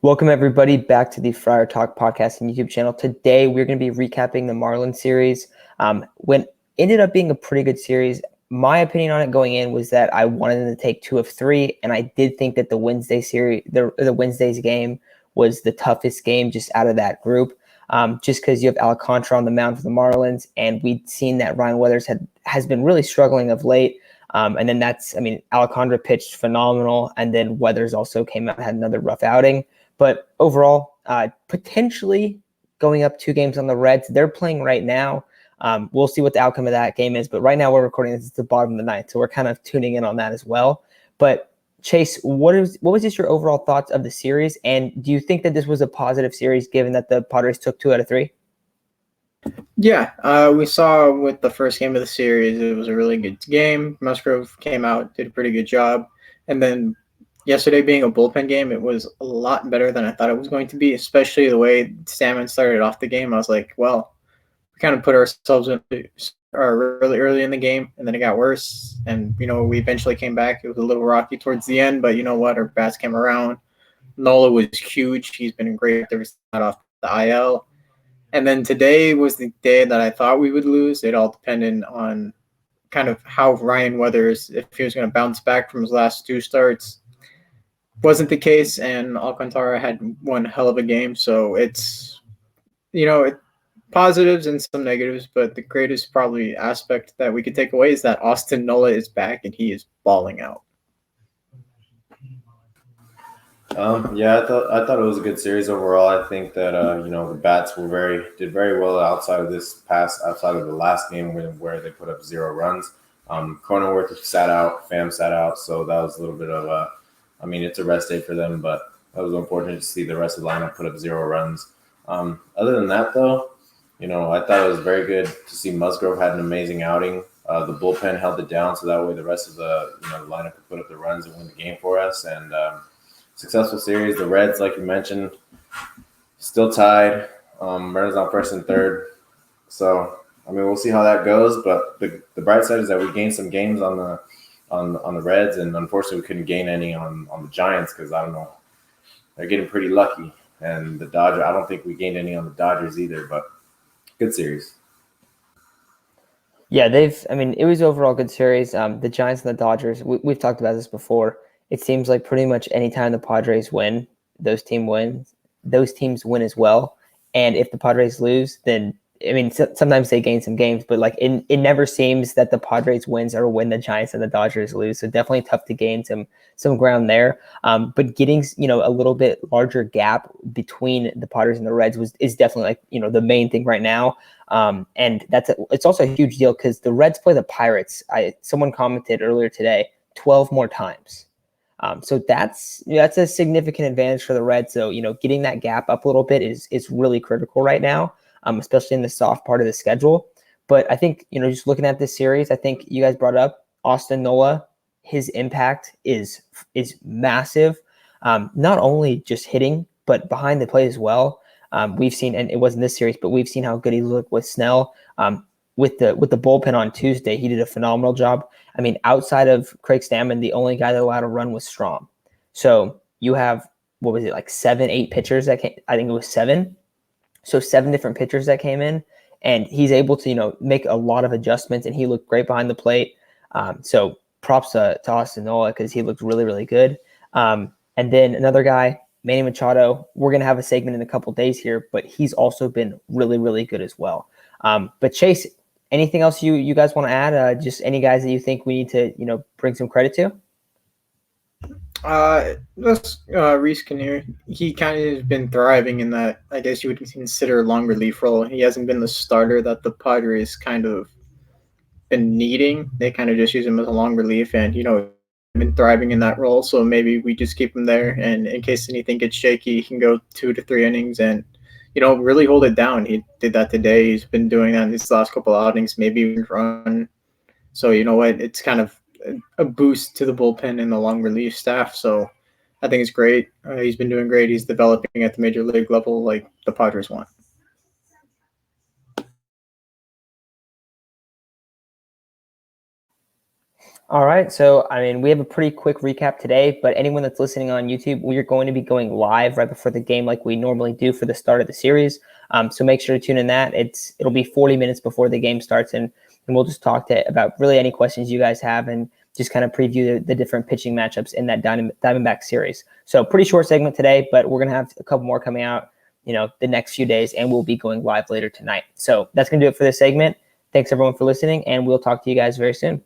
Welcome, everybody, back to the Friar Talk podcast and YouTube channel. Today, we're going to be recapping the Marlins series. When ended up being a pretty good series, my opinion on it going in was that I wanted them to take 2 of 3, and I did think that the Wednesday series, the Wednesday's game, was the toughest game just out of that group. Just because you have Alcantara on the mound for the Marlins, and we'd seen that Ryan Weathers has been really struggling of late. And then Alcantara pitched phenomenal, and then Weathers also came out and had another rough outing. But overall, potentially going up 2 games on the Reds. They're playing right now. We'll see what the outcome of that game is. But right now we're recording this at the bottom of the ninth, so we're kind of tuning in on that as well. But Chase, what was just your overall thoughts of the series? And do you think that this was a positive series given that the Padres took 2 out of 3? Yeah, we saw with the first game of the series, it was a really good game. Musgrove came out, did a pretty good job. And then yesterday being a bullpen game, it was a lot better than I thought it was going to be, especially the way Stammen started off the game. I was like, well, we kind of put ourselves in really early in the game, and then it got worse. And, we eventually came back. It was a little rocky towards the end, but you know what? Our bats came around. Nola was huge. He's been great ever since he got off the IL. And then today was the day that I thought we would lose. It all depended on kind of how Ryan Weathers, if he was going to bounce back from his last 2 starts. Wasn't the case, and Alcantara had one hell of a game. So it's, positives and some negatives, but the greatest probably aspect that we could take away is that Austin Nola is back and he is balling out. Yeah, I thought it was a good series overall. I think that the bats did very well outside of the last game where they put up 0 runs. Cronenworth sat out, Pham sat out, so that was a little bit of it's a rest day for them, but that was unfortunate to see the rest of the lineup put up 0 runs. Other than that, though, I thought it was very good to see Musgrove had an amazing outing. The bullpen held it down, so that way the rest of the lineup could put up the runs and win the game for us. And successful series. The Reds, like you mentioned, still tied. Runners on first and third. So we'll see how that goes. But the bright side is that we gained some games on the Reds, and unfortunately we couldn't gain any on the Giants because I don't know, they're getting pretty lucky. And the Dodgers, I don't think we gained any on the Dodgers either. But good series. Yeah, it was overall good series. The Giants and the Dodgers, we've talked about this before. It seems like pretty much anytime the Padres win, those teams win as well. And if the Padres lose, then sometimes they gain some games, but it never seems that the Padres wins or when the Giants and the Dodgers lose. So definitely tough to gain some ground there. But getting a little bit larger gap between the Padres and the Reds is definitely the main thing right now. And it's also a huge deal because the Reds play the Pirates. Someone commented earlier today, 12 more times. So that's a significant advantage for the Reds. So, getting that gap up a little bit is really critical right now, especially in the soft part of the schedule. But I think, just looking at this series, I think you guys brought up Austin Nola. His impact is massive, not only just hitting, but behind the plate as well. We've seen, and it wasn't this series, but we've seen how good he looked with Snell. With the bullpen on Tuesday, he did a phenomenal job. Outside of Craig Stammen, the only guy that allowed a run was Strom. So you have, 7, 8 pitchers that came? I think it was 7. So 7 different pitchers that came in, and he's able to, make a lot of adjustments, and he looked great behind the plate. So props to Austin Nola because he looked really, really good. And then another guy, Manny Machado, we're going to have a segment in a couple days here, but he's also been really, really good as well. But Chase, anything else you guys want to add? Just any guys that you think we need to, bring some credit to? Rhys Kinnear. He kind of has been thriving in that, I guess you would consider, long relief role. He hasn't been the starter that the Padres kind of been needing. They kind of just use him as a long relief, and been thriving in that role. So maybe we just keep him there, and in case anything gets shaky, he can go 2 to 3 innings and really hold it down. He did that today. He's been doing that in these last couple of outings, maybe even run. So you know what? It's kind of a boost to the bullpen and the long relief staff. So I think it's great. He's been doing great. He's developing at the major league level like the Padres want. All right. So, I mean, we have a pretty quick recap today, but anyone that's listening on YouTube, we are going to be going live right before the game like we normally do for the start of the series. So make sure to tune in that. It'll be 40 minutes before the game starts, and we'll just talk about really any questions you guys have and just kind of preview the different pitching matchups in that Diamondback series. So pretty short segment today, but we're going to have a couple more coming out, the next few days, and we'll be going live later tonight. So that's going to do it for this segment. Thanks everyone for listening, and we'll talk to you guys very soon.